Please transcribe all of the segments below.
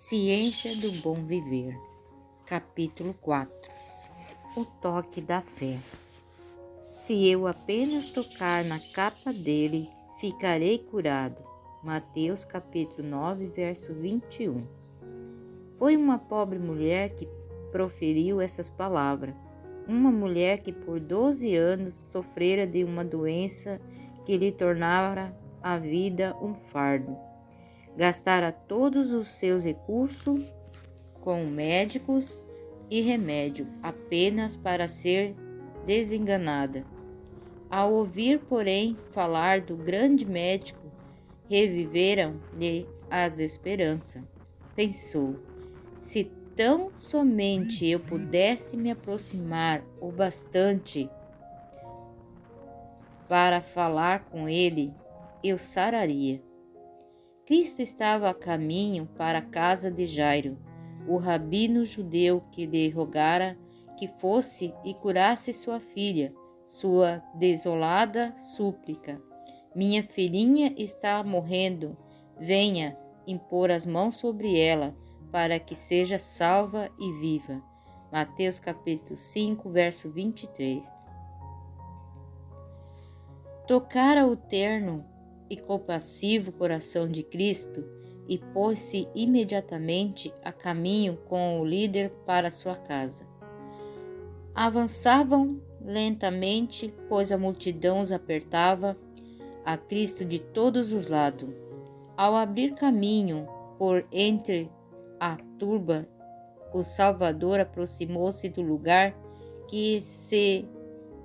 Ciência do Bom Viver. Capítulo 4. O toque da fé. Se eu apenas tocar na capa dele, ficarei curado. Mateus capítulo 9, verso 21. Foi uma pobre mulher que proferiu essas palavras. Uma mulher que por 12 anos sofrera de uma doença que lhe tornara a vida um fardo. Gastara todos os seus recursos com médicos e remédio apenas para ser desenganada. Ao ouvir, porém, falar do grande médico, reviveram-lhe as esperanças. Pensou: se tão somente eu pudesse me aproximar o bastante para falar com ele, eu sararia. Cristo estava a caminho para a casa de Jairo, o rabino judeu que lhe rogara que fosse e curasse sua filha, sua desolada súplica. Minha filhinha está morrendo, venha impor as mãos sobre ela, para que seja salva e viva. Mateus capítulo 5, verso 23. Tocara o terno e compassivo coração de Cristo e pôs-se imediatamente a caminho com o líder para sua casa. Avançavam lentamente, pois a multidão os apertava a Cristo de todos os lados. Ao abrir caminho por entre a turba, o Salvador aproximou-se do lugar que se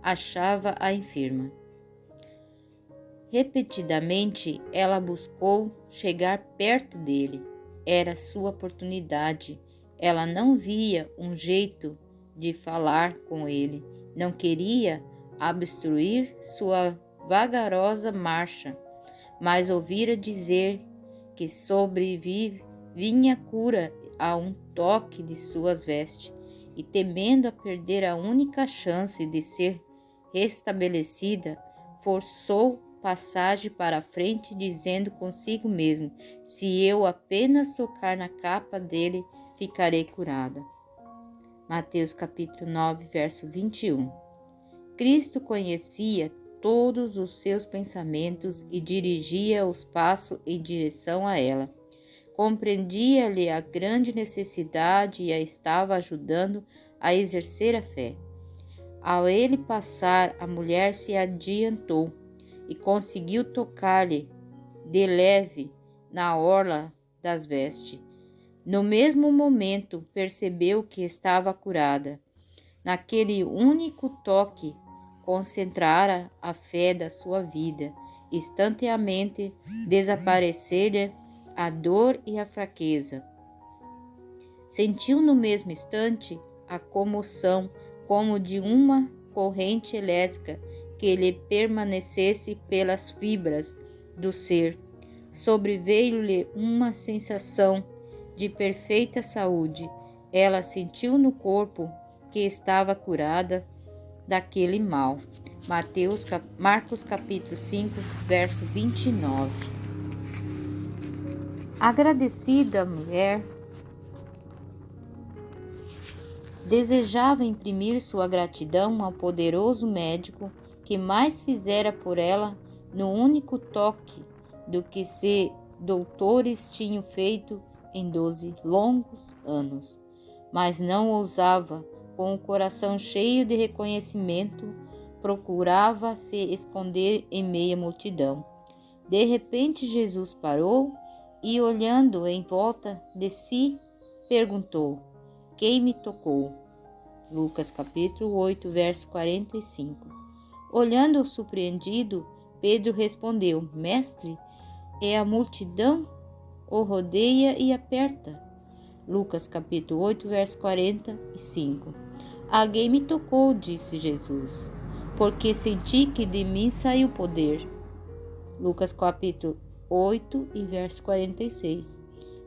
achava a enferma. Repetidamente ela buscou chegar perto dele. Era sua oportunidade. Ela não via um jeito de falar com ele. Não queria obstruir sua vagarosa marcha, mas ouvira dizer que vinha cura a um toque de suas vestes, e temendo a perder a única chance de ser restabelecida, forçou passagem para a frente, dizendo consigo mesmo: se eu apenas tocar na capa dele, ficarei curada. Mateus capítulo 9, verso 21. Cristo conhecia todos os seus pensamentos e dirigia os passos em direção a ela. Compreendia-lhe a grande necessidade e a estava ajudando a exercer a fé. Ao ele passar, a mulher se adiantou e conseguiu tocar-lhe de leve na orla das vestes. No mesmo momento, percebeu que estava curada. Naquele único toque, concentrara a fé da sua vida. Instantaneamente, desapareceram a dor e a fraqueza. Sentiu no mesmo instante a comoção como de uma corrente elétrica que lhe permanecesse pelas fibras do ser. Sobreveio-lhe uma sensação de perfeita saúde. Ela sentiu no corpo que estava curada daquele mal. Marcos capítulo 5, verso 29. Agradecida a mulher desejava imprimir sua gratidão ao poderoso médico que mais fizera por ela no único toque do que se doutores tinham feito em 12 longos anos. Mas não ousava, com o coração cheio de reconhecimento, procurava se esconder em meia multidão. De repente Jesus parou e, olhando em volta de si, perguntou: quem me tocou? Lucas capítulo 8, verso 45. Olhando surpreendido, Pedro respondeu: Mestre, é a multidão o rodeia e aperta. Lucas capítulo 8, verso 45. Alguém me tocou, disse Jesus, porque senti que de mim saiu poder. Lucas capítulo 8 e verso 46.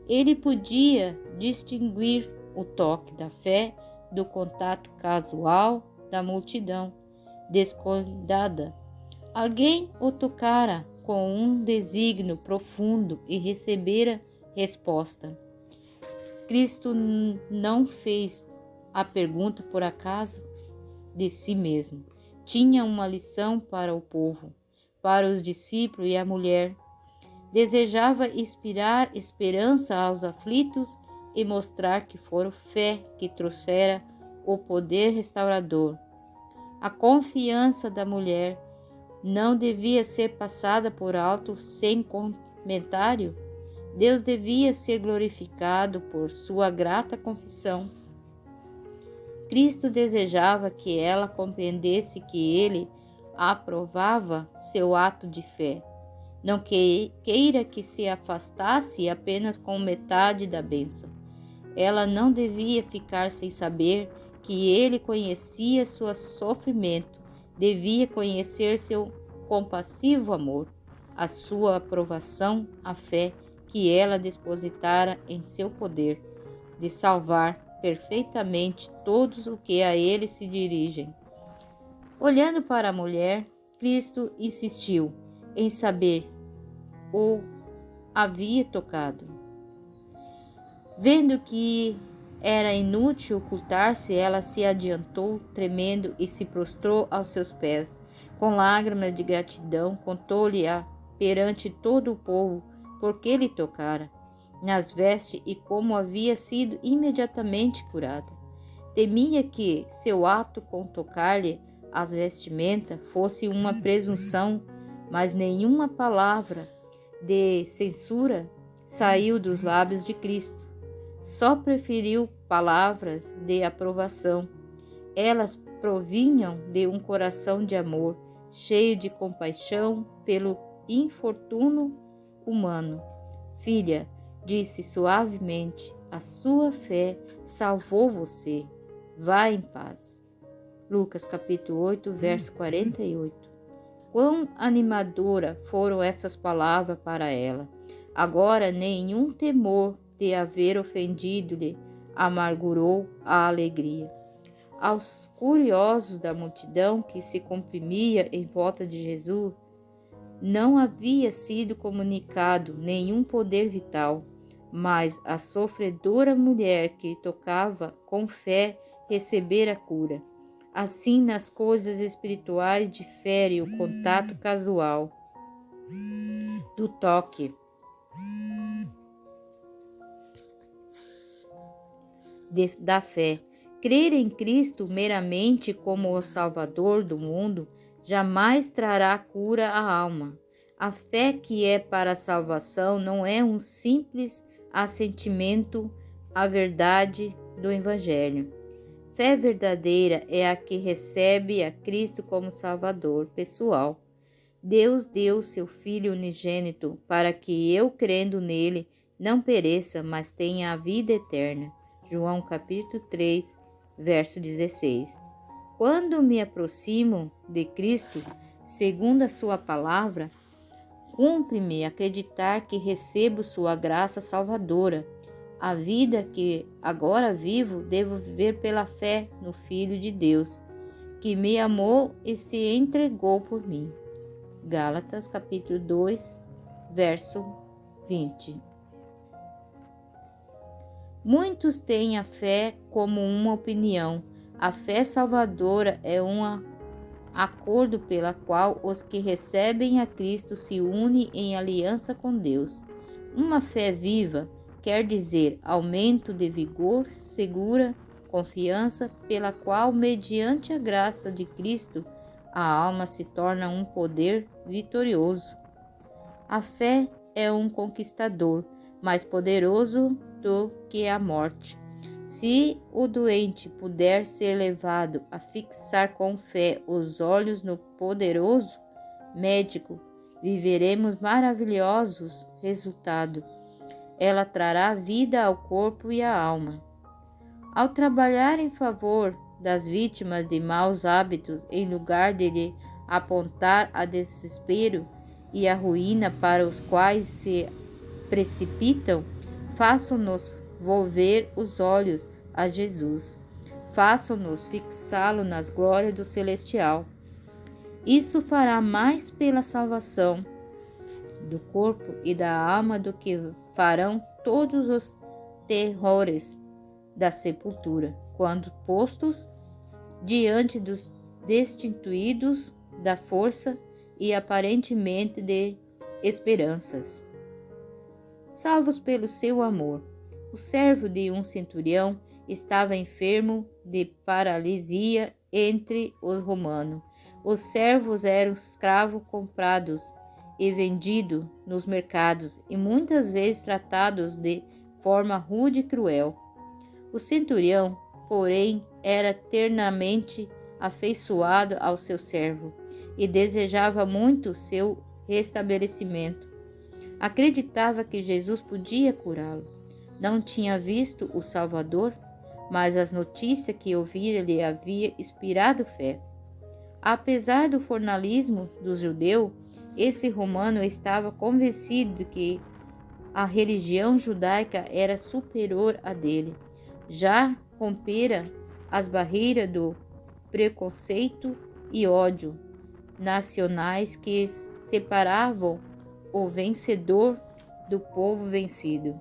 Ele podia distinguir o toque da fé do contato casual da multidão descuidada. Alguém o tocara com um desígnio profundo e recebera resposta. Cristo não fez a pergunta por acaso de si mesmo. Tinha uma lição para o povo, para os discípulos e a mulher. Desejava inspirar esperança aos aflitos e mostrar que fora fé que trouxera o poder restaurador. A confiança da mulher não devia ser passada por alto sem comentário. Deus devia ser glorificado por sua grata confissão. Cristo desejava que ela compreendesse que ele aprovava seu ato de fé. Não queira que se afastasse apenas com metade da bênção. Ela não devia ficar sem saber que ele conhecia seu sofrimento, devia conhecer seu compassivo amor, a sua aprovação, a fé que ela depositara em seu poder de salvar perfeitamente todos os que a ele se dirigem. Olhando para a mulher, Cristo insistiu em saber o havia tocado. Vendo que era inútil ocultar-se, ela se adiantou, tremendo, e se prostrou aos seus pés. Com lágrimas de gratidão, contou-lhe perante todo o povo porque ele tocara nas vestes e como havia sido imediatamente curada. Temia que seu ato com tocar-lhe as vestimentas fosse uma presunção, mas nenhuma palavra de censura saiu dos lábios de Cristo. Só preferiu palavras de aprovação. Elas provinham de um coração de amor, cheio de compaixão pelo infortúnio humano. Filha, disse suavemente, a sua fé salvou você. Vá em paz. Lucas capítulo 8, verso 48. Quão animadora foram essas palavras para ela. Agora nenhum temor de haver ofendido-lhe amargurou a alegria. Aos curiosos da multidão que se comprimia em volta de Jesus, não havia sido comunicado nenhum poder vital, mas a sofredora mulher que tocava com fé recebera a cura. Assim, nas coisas espirituais difere o contato casual do toque da fé. Crer em Cristo meramente como o Salvador do mundo jamais trará cura à alma. A fé que é para a salvação não é um simples assentimento à verdade do Evangelho. Fé verdadeira é a que recebe a Cristo como Salvador pessoal. Deus deu seu Filho unigênito para que eu, crendo nele, não pereça, mas tenha a vida eterna. João capítulo 3, verso 16. Quando me aproximo de Cristo, segundo a sua palavra, cumpre-me acreditar que recebo sua graça salvadora. A vida que agora vivo, devo viver pela fé no Filho de Deus, que me amou e se entregou por mim. Gálatas capítulo 2, verso 20. Muitos têm a fé como uma opinião. A fé salvadora é um acordo pela qual os que recebem a Cristo se unem em aliança com Deus. Uma fé viva quer dizer aumento de vigor, segura, confiança, pela qual, mediante a graça de Cristo, a alma se torna um poder vitorioso. A fé é um conquistador, mais poderoso do que a morte. Se o doente puder ser levado a fixar com fé os olhos no poderoso médico, viveremos maravilhosos resultados. Ela trará vida ao corpo e à alma. Ao trabalhar em favor das vítimas de maus hábitos, em lugar de lhe apontar a desespero e a ruína para os quais se precipitam, façam-nos volver os olhos a Jesus. Façam-nos fixá-lo nas glórias do celestial. Isso fará mais pela salvação do corpo e da alma do que farão todos os terrores da sepultura, quando postos diante dos destituídos da força e aparentemente de esperanças. Salvos pelo seu amor, o servo de um centurião estava enfermo de paralisia entre os romanos. Os servos eram escravos comprados e vendidos nos mercados e muitas vezes tratados de forma rude e cruel. O centurião, porém, era ternamente afeiçoado ao seu servo e desejava muito seu restabelecimento. Acreditava que Jesus podia curá-lo. Não tinha visto o Salvador, mas as notícias que ouvira lhe havia inspirado fé. Apesar do formalismo dos judeus, esse romano estava convencido de que a religião judaica era superior à dele. Já rompera as barreiras do preconceito e ódio nacionais que separavam o vencedor do povo vencido.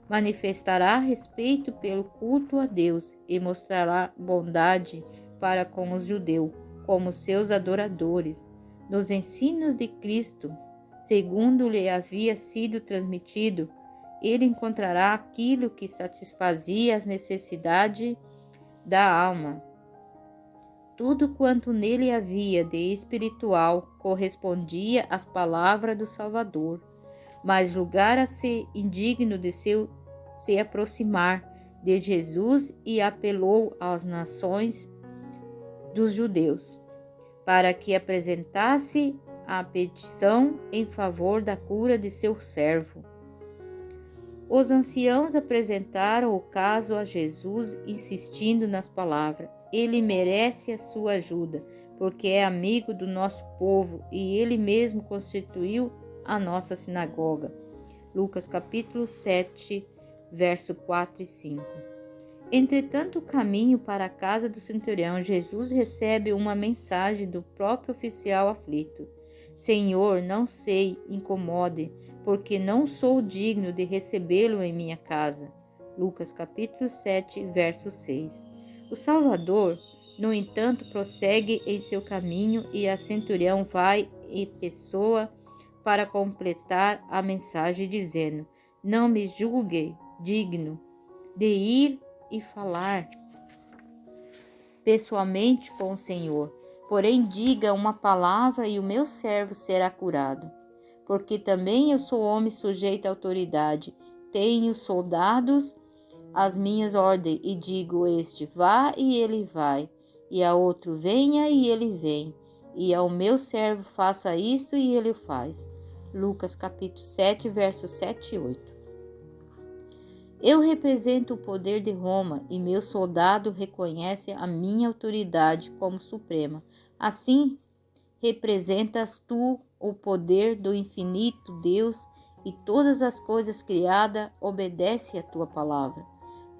Manifestará respeito pelo culto a Deus e mostrará bondade para com os judeus, como seus adoradores. Nos ensinos de Cristo, segundo lhe havia sido transmitido, ele encontrará aquilo que satisfazia as necessidades da alma. Tudo quanto nele havia de espiritual correspondia às palavras do Salvador, mas julgara-se indigno de se aproximar de Jesus e apelou às nações dos judeus, para que apresentasse a petição em favor da cura de seu servo. Os anciãos apresentaram o caso a Jesus, insistindo nas palavras: ele merece a sua ajuda, porque é amigo do nosso povo e ele mesmo constituiu a nossa sinagoga. Lucas capítulo 7, verso 4 e 5. Entretanto, o caminho para a casa do centurião, Jesus recebe uma mensagem do próprio oficial aflito: Senhor, não se incomode, porque não sou digno de recebê-lo em minha casa. Lucas capítulo 7, verso 6. O Salvador, no entanto, prossegue em seu caminho e a centurião vai em pessoa para completar a mensagem, dizendo: não me julgue digno de ir e falar pessoalmente com o Senhor, porém diga uma palavra e o meu servo será curado. Porque também eu sou homem sujeito à autoridade, tenho soldados às minhas ordens, e digo este: vá, e ele vai, e a outro: venha, e ele vem, e ao meu servo: faça isto, e ele faz. Lucas capítulo 7, versos 7 e 8. Eu represento o poder de Roma e meu soldado reconhece a minha autoridade como suprema. Assim, representas tu o poder do infinito Deus e todas as coisas criadas obedecem à tua palavra.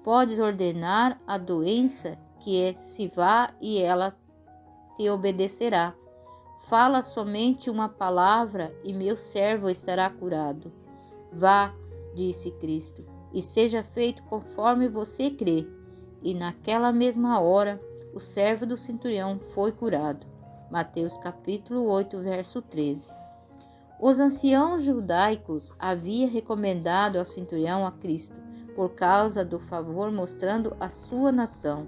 Podes ordenar a doença que se vá e ela te obedecerá. Fala somente uma palavra e meu servo estará curado. Vá, disse Cristo, e seja feito conforme você crê. E naquela mesma hora, o servo do centurião foi curado. Mateus capítulo 8, verso 13. Os anciãos judaicos haviam recomendado ao centurião a Cristo, por causa do favor mostrando à sua nação.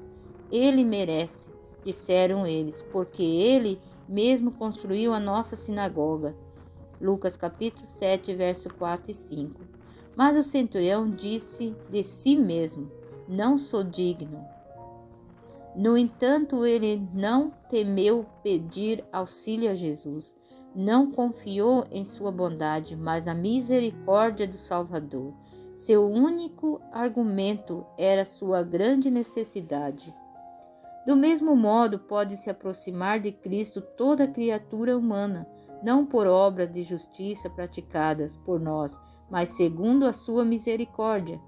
Ele merece, disseram eles, porque ele mesmo construiu a nossa sinagoga. Lucas capítulo 7, verso 4 e 5. Mas o centurião disse de si mesmo: não sou digno. No entanto, ele não temeu pedir auxílio a Jesus. Não confiou em sua bondade, mas na misericórdia do Salvador. Seu único argumento era sua grande necessidade. Do mesmo modo, pode se aproximar de Cristo toda criatura humana, não por obras de justiça praticadas por nós, mas segundo a sua misericórdia.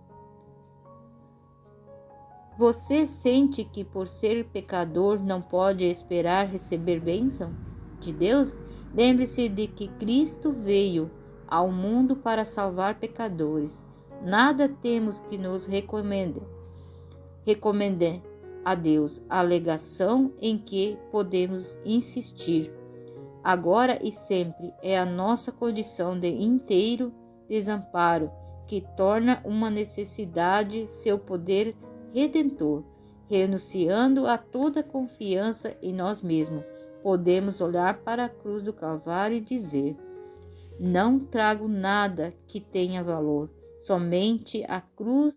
Você sente que por ser pecador não pode esperar receber bênção de Deus? Lembre-se de que Cristo veio ao mundo para salvar pecadores. Nada temos que nos recomende a Deus, a alegação em que podemos insistir. Agora e sempre é a nossa condição de inteiro desamparo que torna uma necessidade seu poder redentor. Renunciando a toda confiança em nós mesmos, podemos olhar para a cruz do Calvário e dizer: não trago nada que tenha valor, somente a cruz